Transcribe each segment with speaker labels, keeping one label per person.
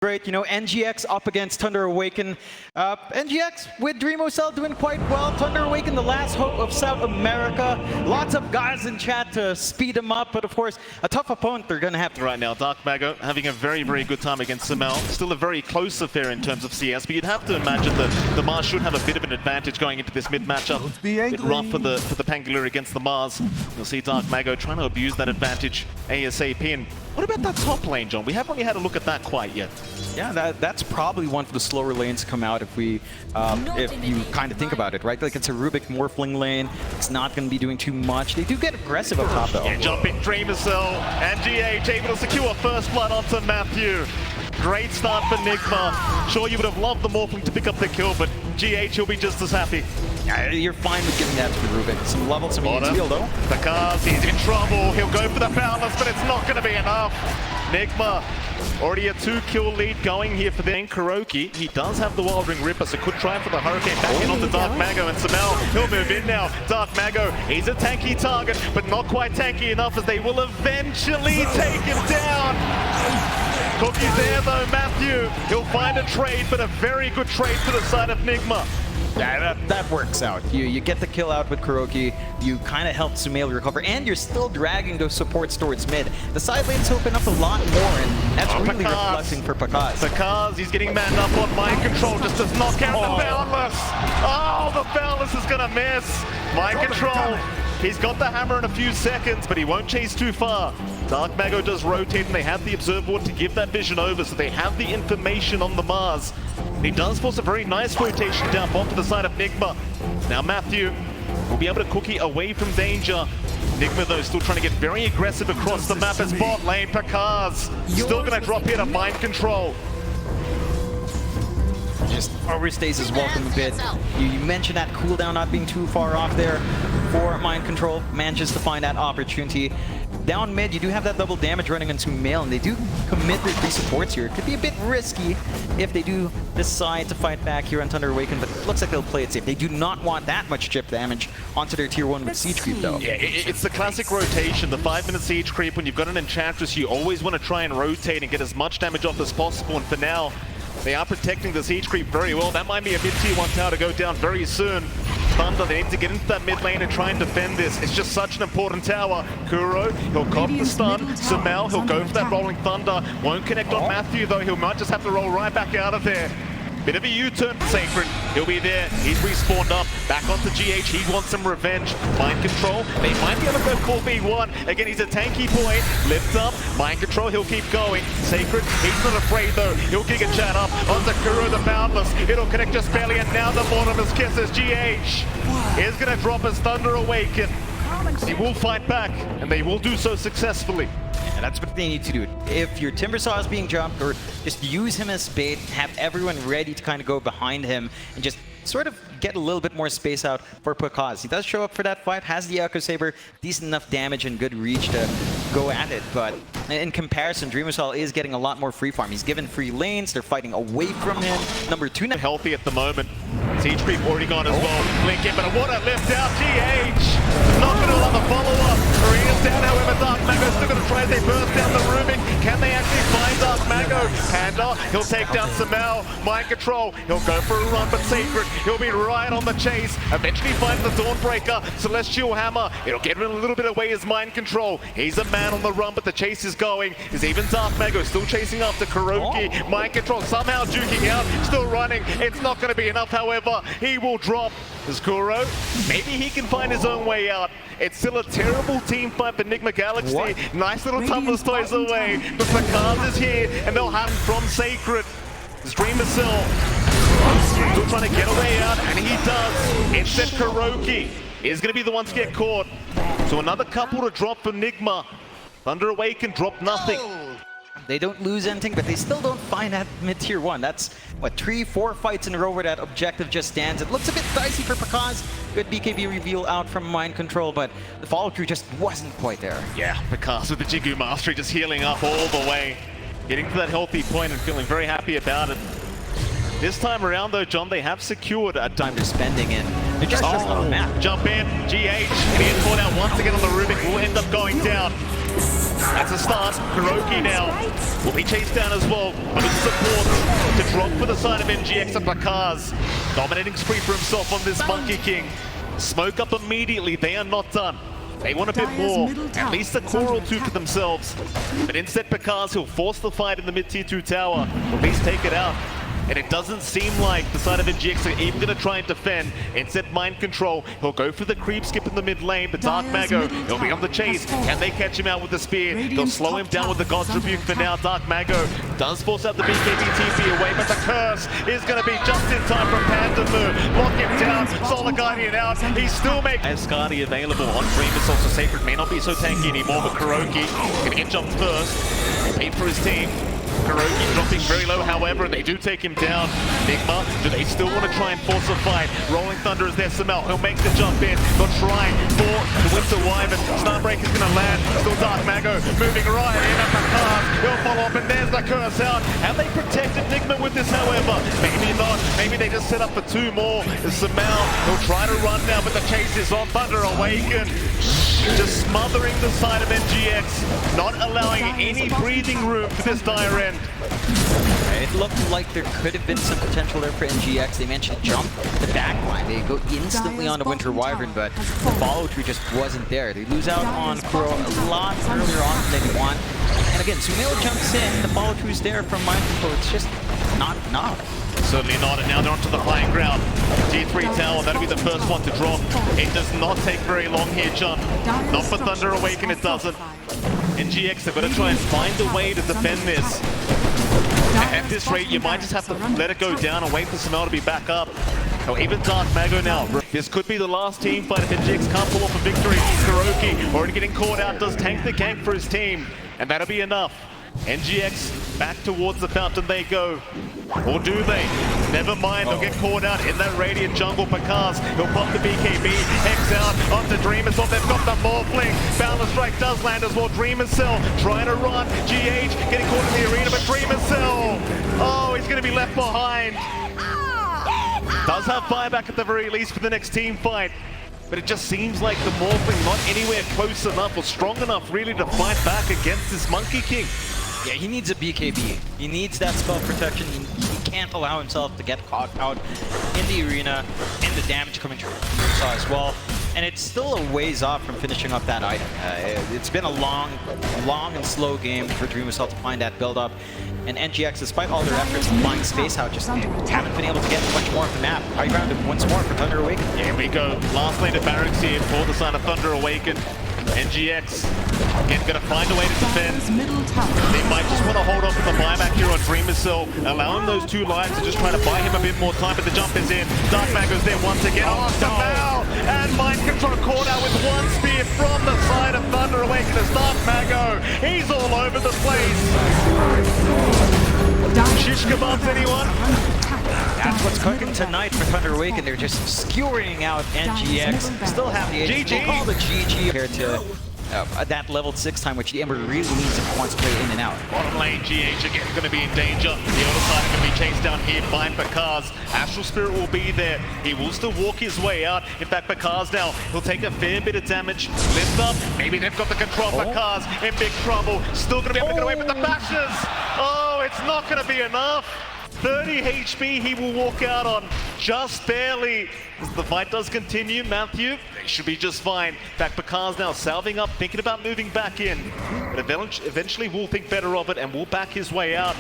Speaker 1: Great, you know, NGX up against Thunder Awaken. NGX with DreamOCell doing quite well. Thunder Awaken, the last hope of South America. Lots of guys in chat to speed them up, but of course, a tough opponent they're going to have to.
Speaker 2: Right now, Dark Mago having a very, very good time against Samel. Still a very close affair in terms of CS, but you'd have to imagine that the Mars should have a bit of an advantage going into this mid matchup. A bit rough for the Pangolier against the Mars. You'll see Dark Mago trying to abuse that advantage ASAP. And what about that top lane, John? We haven't really had a look at that quite yet.
Speaker 1: Yeah, that's probably one of the slower lanes to come out if you kind of think about it, right? Like it's a Rubik Morphling lane. It's not going to be doing too much. They do get aggressive up top though.
Speaker 2: Yeah, jumping DreamOCell and GH able to secure first blood onto Matthew. Great start for NIGMA. Sure, you would have loved the Morphling to pick up the kill, but GH will be just as happy.
Speaker 1: Yeah, you're fine with giving that to the Rubik. Some level, some heal though.
Speaker 2: Because he's in trouble. He'll go for the balance, but it's not going to be enough. NIGMA already a 2-kill lead going here for the Kuroki. He does have the Wild Ring Ripper, so could try for the Hurricane back in on the Dark Mago, and Samel, he'll move in now. Dark Mago, he's a tanky target, but not quite tanky enough as they will eventually take him down. Cookie's there though, Matthew. He'll find a trade, but a very good trade to the side of NIGMA.
Speaker 1: Yeah, that works out. You get the kill out with Kuroki, you kind of help Sumail recover, and you're still dragging those supports towards mid. The side lanes open up a lot more, and that's really reflecting for Pakaz.
Speaker 2: Pakaz, he's getting manned up on mind control, just does not count the Boundless. Oh, the Boundless is gonna miss. Mind control. He's got the hammer in a few seconds, but he won't chase too far. Dark Mago does rotate, and they have the observer board to give that vision over, so they have the information on the Mars. And he does force a very nice rotation down bottom to the side of NIGMA. Now Matthew will be able to cookie away from danger. NIGMA though still trying to get very aggressive across the map as bot lane. Pakaz still going to drop here to mind control.
Speaker 1: Just overstays his welcome a bit. You mentioned that cooldown not being too far off there for mind control. Manages to find that opportunity. Down mid, you do have that double damage running into Sumail, and they do commit their 3 supports here. It could be a bit risky if they do decide to fight back here on Thunder Awaken, but it looks like they'll play it safe. They do not want that much chip damage onto their tier 1 with siege creep though.
Speaker 2: Yeah, it's the classic rotation, the 5-minute siege creep. When you've got an Enchantress, you always want to try and rotate and get as much damage off as possible, and for now, they are protecting the siege creep very well. That might be a mid tier 1 tower to go down very soon. Thunder, they need to get into that mid lane and try and defend this. It's just such an important tower. Kuro, he'll cop the stun. Sumail, he'll go for that rolling thunder. Won't connect on Matthew though. He might just have to roll right back out of there. Bit of a U-turn for Sacred. He'll be there. He's respawned up. Back onto GH. He wants some revenge. Mind control. They might be able to go 4v1. Again, he's a tanky boy. Lift up. Mind control. He'll keep going. Sacred, he's not afraid though. He'll kick a chat up onto Kuro the Boundless. It'll connect just barely, and now the bottomless kisses. GH is going to drop as Thunder Awaken. He will fight back, and they will do so successfully.
Speaker 1: Yeah, that's what they need to do. If your Timbersaw is being jumped, or just use him as bait, have everyone ready to kind of go behind him, and just sort of get a little bit more space out for Pakaz. He does show up for that fight, has the Echo Saber, decent enough damage and good reach to go at it, but in comparison, DreamOCell is getting a lot more free farm. He's given free lanes, they're fighting away from him. Number 2 now.
Speaker 2: Healthy at the moment. Siege creep already gone as well. Blink in, but what a lift out. GH not going to allow the follow-up. Arena's down, however, Dark Mago's still going to try as they burst down the Rubik. Can they actually find Dark Mago? Panda, he'll take down Sumail. Mind control, he'll go for a run, but Sacred, he'll be right on the chase. Eventually finds the Dawnbreaker. Celestial Hammer, it'll get him a little bit away as mind control. He's a man on the run, but the chase is going. Is even Dark Mago still chasing after Kuroki. Mind control somehow duking out, still running. It's not going to be enough, however. He will drop. As Kuro, maybe he can find his own way out. It's still a terrible team fight for NIGMA Galaxy. What? Nice little Tumblr's toys away. But Pakaz is here, and they'll have him from Sacred. This DreamOCell still trying to get a way out, and he does. Instead, Kuroki is going to be the one to get caught. So another couple to drop for NIGMA. Thunder Awaken drop nothing.
Speaker 1: They don't lose anything, but they still don't find that mid-tier 1. That's, what, 3-4 fights in a row where that objective just stands. It looks a bit dicey for Pakaz. Good BKB reveal out from mind control, but the follow-through just wasn't quite there.
Speaker 2: Yeah, Pakaz with the Jigu Mastery just healing up all the way. Getting to that healthy point and feeling very happy about it. This time around though, John, they have secured a
Speaker 1: time they're spending in. They're just on the map.
Speaker 2: Jump in, GH, getting caught out once again on the Rubik, will end up going down. That's a start. Kuroki now will be chased down as well. But it's support to drop for the side of MGX and Bakaz. Dominating spree for himself on this Monkey King. Smoke up immediately. They are not done. They want a bit more, at least a core or two for themselves. But instead, Bakaz, he'll force the fight in the mid-tier 2 tower, or at least take it out. And it doesn't seem like the side of NGX are even going to try and defend. Instead, mind control. He'll go for the creep skip in the mid lane, but Dark Mago, he'll be on the chase. Can they catch him out with the spear? They'll slow him down with the God's Rebuke for now. Dark Mago does force out the BKB TP away, but the curse is going to be just in time from Pandamu. Lock him down, Solar Guardian out. He's still making Asgardi available on Dreamers. Also, Sacred may not be so tanky anymore, but Kuroki going to get jumped first. Paid for his team. Kuroki dropping very low, however, and they do take him down. NIGMA, do they still want to try and force a fight? Rolling Thunder is there, Samel. He'll make the jump in. They'll try for the Winter Wyvern. Starbreaker's going to land. Still Dark Mago moving right in at the card. He'll follow up, and there's the curse out. Have they protected NIGMA with this, however? Maybe not. Maybe they just set up for 2 more. Samel, he'll try to run now, but the chase is on. Thunder Awaken. Just smothering the side of MGX, not allowing any breathing room for this dire end.
Speaker 1: It looked like there could have been some potential there for NGX. They mentioned jump the backline. They go instantly on the Winter Wyvern, but the follow-through just wasn't there. They lose out on Kuro a lot earlier on than they want. And again, Sumail jumps in, the follow-through's there from Mind Control. It's just not enough.
Speaker 2: Certainly not, and now they're onto the playing ground. T3 tower, that'll be the first one to drop. It does not take very long here, John. Not for Thunder Awaken, it doesn't. NGX, they're going to try and find a way to defend this. At this rate, you might just have to let it go down and wait for Samel to be back up. Or even Dark Mago now. This could be the last team fight if NGX can't pull off a victory. Kuroki already getting caught out, does tank the gank for his team. And that'll be enough. NGX back towards the fountain they go. Or do they? Never mind, they'll get caught out in that Radiant jungle. Bakaz, he'll pop the BKB, Hex out onto Dreamers. Oh, they've got the Morphling. Boundless Strike does land as well. Dreamers Cell trying to run. GH getting caught in the arena, but Dreamers Cell, oh, he's going to be left behind. Does have buyback at the very least for the next team fight. But it just seems like the Morphling not anywhere close enough or strong enough really to fight back against this Monkey King.
Speaker 1: Yeah, he needs a BKB. He needs that spell protection. He can't allow himself to get caught out in the arena and the damage coming through as well. And it's still a ways off from finishing up that item. It's been a long and slow game for Dreamers to find that build-up. And NGX, despite all their efforts in flying space out, just haven't been able to get much more of the map. High ground once more for Thunder Awaken.
Speaker 2: Here we go. Last lane of Barracks here for the side of Thunder Awaken. NGX, again, going to find a way to defend. They might just want to hold off with the buyback here on Dreamers Cell, allowing those 2 lives to just try to buy him a bit more time, but the jump is in. Dark Mago's there once again. Oh, Samel! And Mind Control caught out with 1 spear from the side of Thunder Awaken as Dark Mago. He's all over the place. Shish kebabs, anyone?
Speaker 1: That's what's cooking tonight for Thunder Awaken. They're just skewering out NGX. Still have the GG. We'll call the GG compared to that level 6 time, which the Ember really needs if he wants to play in and out.
Speaker 2: Bottom lane, GH again going to be in danger. The other side going to be chased down here by Bakaz. Astral Spirit will be there. He will still walk his way out. In fact, Bakaz now, he'll take a fair bit of damage. Lift up. Maybe they've got the control. Bakaz in big trouble. Still going to be able to get away with the bashes. Oh, it's not going to be enough. 30 HP he will walk out on, just barely. As the fight does continue, Matthew, they should be just fine. In fact, Bakaz now salving up, thinking about moving back in. But eventually will think better of it and will back his way out.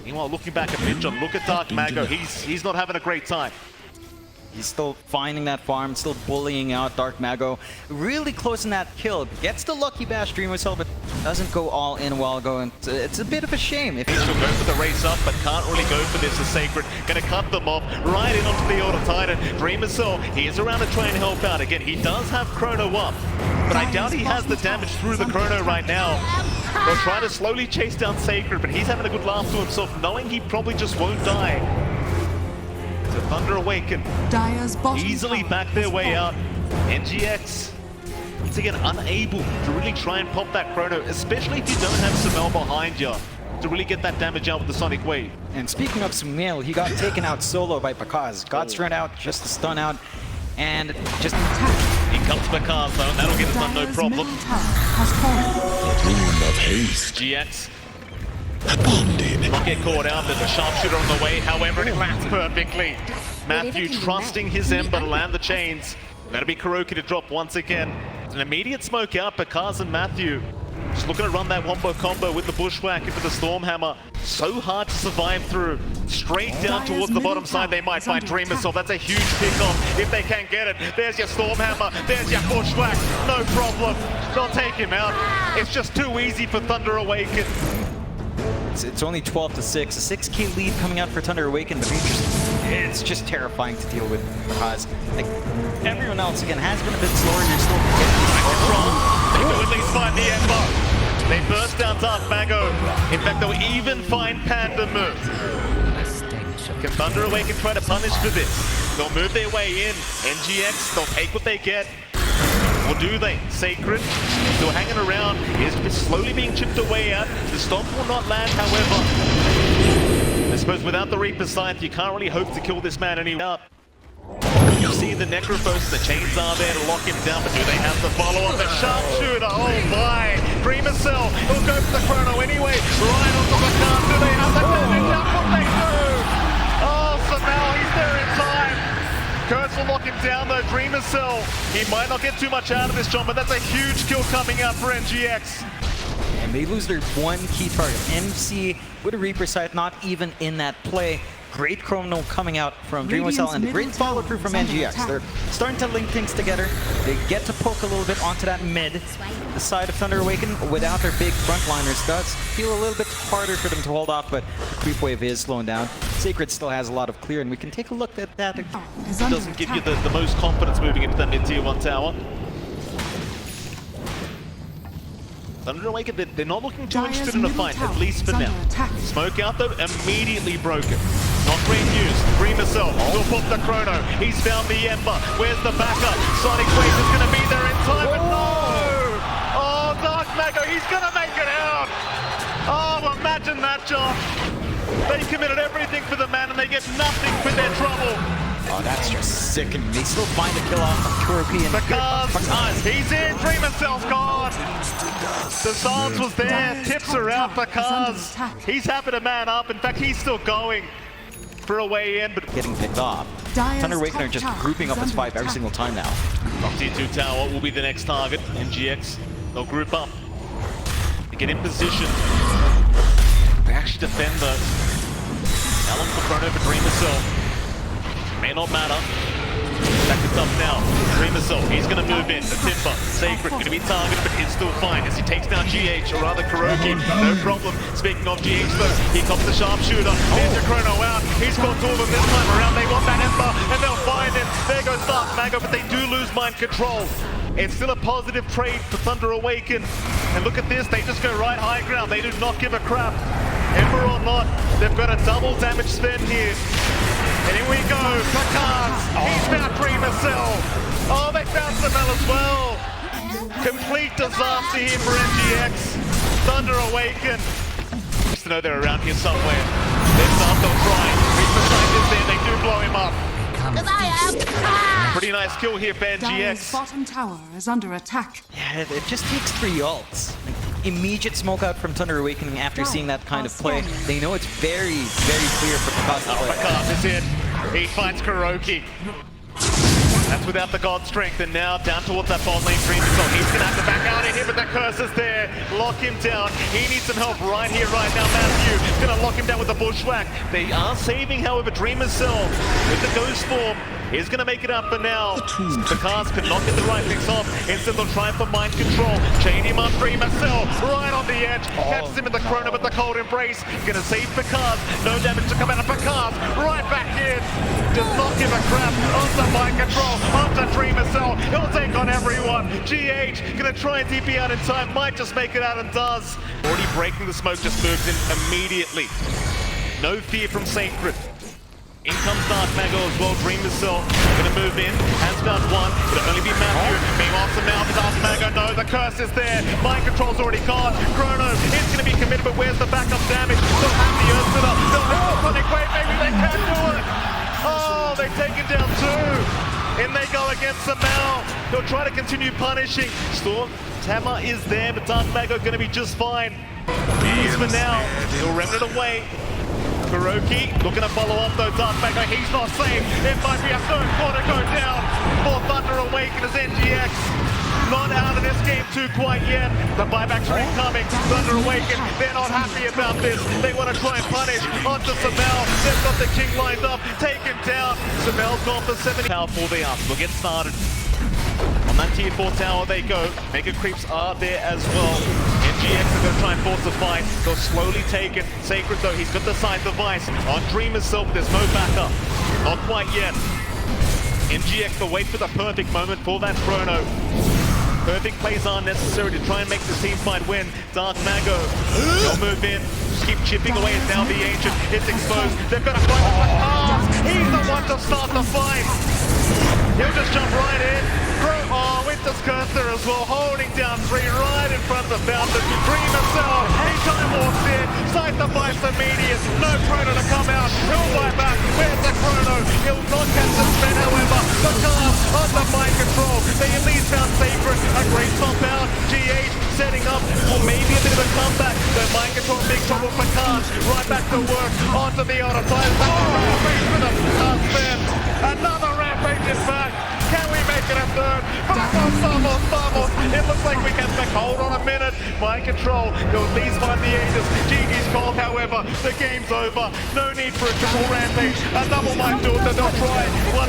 Speaker 2: Meanwhile, looking back at Midjon, look at Dark Mago. He's not having a great time.
Speaker 1: He's still finding that farm, still bullying out Dark Mago. Really close in that kill. Gets the Lucky Bash Dreamer Cell, but doesn't go all in while going. It's a bit of a shame. If
Speaker 2: he'll go for the race up, but can't really go for this as Sacred. Gonna cut them off, right in onto the Auto Titan. Dreamer Cell, he is around to try and help out. Again, he does have Chrono up, but I doubt he has the damage through the Chrono right now. They'll try to slowly chase down Sacred, but he's having a good laugh to himself, knowing he probably just won't die. To Thunder Awaken, easily back their way out. NGX, once again, unable to really try and pop that Chrono, especially if you don't have Samel behind you to really get that damage out with the Sonic Wave.
Speaker 1: And speaking of Sumail, he got taken out solo by Bakaz. Got strung out just to stun out, and just...
Speaker 2: He comes Bakaz though, and that'll get it done no problem.
Speaker 3: rune of haste.
Speaker 2: GX
Speaker 3: Bonded.
Speaker 2: not get caught out. There's a sharpshooter on the way. However, it lands perfectly. Matthew trusting his Ember to land the chains. That'll be Kuroki to drop once again. An immediate smoke out. Bakaz and Matthew just looking to run that wombo combo with the bushwhack into the Stormhammer. So hard to survive through. Straight down towards the bottom side, they might find Dream Missile. That's a huge pick-off if they can get it. There's your Stormhammer, there's your bushwhack. No problem. They'll take him out. It's just too easy for Thunder Awaken.
Speaker 1: It's only 12-6, a 6k lead coming out for Thunder Awaken, but it's just terrifying to deal with because like everyone else again has been a bit slower. You're still getting
Speaker 2: Control. They do at least find the Ember. They burst down Dark Mago. In fact, they'll even find Panda Move. Can Thunder Awaken try to punish for this? They'll move their way in. NGX, they'll take what they get. Or do they? Sacred, still hanging around, is slowly being chipped away at. The stomp will not land, however. I suppose without the Reaper's Scythe, you can't really hope to kill this man anymore. You see the Necrophos, the chains are there to lock him down, but do they have the follow-up? The sharpshooter, oh my! Dreamer Cell, he'll go for the chrono anyway. Right onto the card, do they have the damage? That's what they do! Oh, so now he's there in time. Kurtz will lock him down though, Dreamer Cell. He might not get too much out of this, John, but that's a huge kill coming out for NGX.
Speaker 1: and they lose their one key target. MC with a Reaper Scythe not even in that play. Great chrono coming out from Dreamwell and great follow through from NGX. They're starting to link things together. They get to poke a little bit onto that mid. The side of Thunder Awaken without their big frontliners does feel a little bit harder for them to hold off, but the creep wave is slowing down. Sacred still has a lot of clear, and we can take a look at that.
Speaker 2: It doesn't give you the most confidence moving into that mid-tier 1 tower. Thunder Awaken, they're not looking too interested in a fight, at least for now. Smoke out though, immediately broken. Not great news. Dreamer Cell will pop the chrono. He's found the Ember. Where's the backup? Sonic Wave is going to be there in time, but no! Oh, Dark Mago, he's going to make it out! Oh, imagine that, John. They committed everything for the man and they get nothing for their trouble.
Speaker 1: Oh, that's just sickening. They still find a kill off of Kuroki and
Speaker 2: Bakaz, he's in. Dreamer Cell's gone. The silence was there. Tips are out. Bakaz, he's happy to man up. In fact, he's still going for a way in, but
Speaker 1: getting picked off. Thunder Awaken are just grouping up as 5 every single time now.
Speaker 2: Tier 2 tower will be the next target. NGX, they'll group up. They get in position. They actually defend though. How long for chrono for Dreamer Cell? May not matter. Back it's up now. Dreamer Cell, he's going to move in. The Timber, Sacred, going to be targeted, but he's still fine as he takes down GH, or rather Kuroki. No problem. Speaking of GH though, he comes the sharpshooter. There's your chrono out. He's got two of them this time around. They want that Ember, and they'll find him. There goes Dark Mago, but they do lose mind control. It's still a positive trade for Thunder Awaken. And look at this, they just go right high ground. They do not give a crap. Ember or not, they've got a double damage spend here. And here we go, Bakaz, he's found Dreamer Cell. Oh, they found Samel as well. Complete disaster here for NGX. Thunder Awaken. Just to know they're around here somewhere. They're not, they'll try. Reaper Scythe is there, they do blow him up. Pretty nice kill here for NGX.
Speaker 4: Bottom tower is under attack.
Speaker 1: Yeah, it just takes 3 ults. Immediate smoke out from Thunder Awakening after seeing that kind of play. They know it's very, very clear for Bakaz to play.
Speaker 2: Bakaz is in. He finds Kuroki. That's without the God Strength, and now down towards that bot lane Dreamer Cell. He's going to have to back out of here, but the curse is there. Lock him down. He needs some help right here, right now. Matthew is going to lock him down with the Bushwhack. They are saving, however, Dreamer Cell with the Ghost Form is going to make it up for now. Bakaz cannot get the right things off. Instead, they'll try for mind control. Chain him up, Dreamer Cell right on the edge. Catches him in the chrono, but the cold embrace. Going to save Bakaz. No damage to come out of Bakaz. Right back in. Does not give a crap. Onto mind control. Onto Dreamer Cell. He'll take on everyone. GH going to try and DP out in time. Might just make it out and does. Already breaking the smoke, just moves in immediately. No fear from Sacred. In comes Dark Mago as well, Dreamer Cell gonna move in, has found one, it'll only be Matthew, being awesome now for Dark Mago, no, the curse is there, mind control's already gone, Chrono is gonna be committed, but where's the backup damage? They'll have the Ursula, they'll have the Sonic Wave, maybe they can do it! Oh, they've taken down 2! In they go against Samel. They'll try to continue punishing. Storm Tamar is there, but Dark Mago going to be just fine. He's for now. He'll remnant away. Kuroki looking to follow up though. Dark Mago, he's not safe. It might be a third quarter go down for Thunder Awaken as NGX. Not out of this game too quite yet. The buyback's incoming. Thunder Awaken, they're not happy about this. They want to try and punish onto Samel. They've got the king lined up, taken down. Samel's gone for 70. Powerful they are. We'll get started. On that tier 4 tower they go. Mega creeps are there as well. NGX are going to try and force the fight. They'll slowly take it. Sacred though, he's got the side device. On Dream itself, there's no backup. Not quite yet. NGX will wait for the perfect moment for that chrono. Perfect plays are necessary to try and make the team fight win. Dark Mago, they'll move in. Just keep chipping away as now the Ancient is exposed. They've got to fight with the car. He's the one to start the fight. He'll just jump right in. Oh, Winter's Cursor as well, holding down 3 right in front of the Fountain. Dream himself, he time walks in, side the bites immediate. No chrono to come out, he'll fight back. Where's the chrono? He'll not catch the spin, however. The car on the mind control. They at least found Sacred. A great top out. GH setting up for maybe a bit of a comeback. The mind control, big trouble for Khan. Right back to work, onto the other side. Rampage for the spin. Another Rampage is back. Can we make it a third? Vamos! It looks like we can back. Hold on a minute. Mind control. He'll at least find the Aegis. GG's called, however. The game's over. No need for a triple Rampage. A double mind builder. They'll try one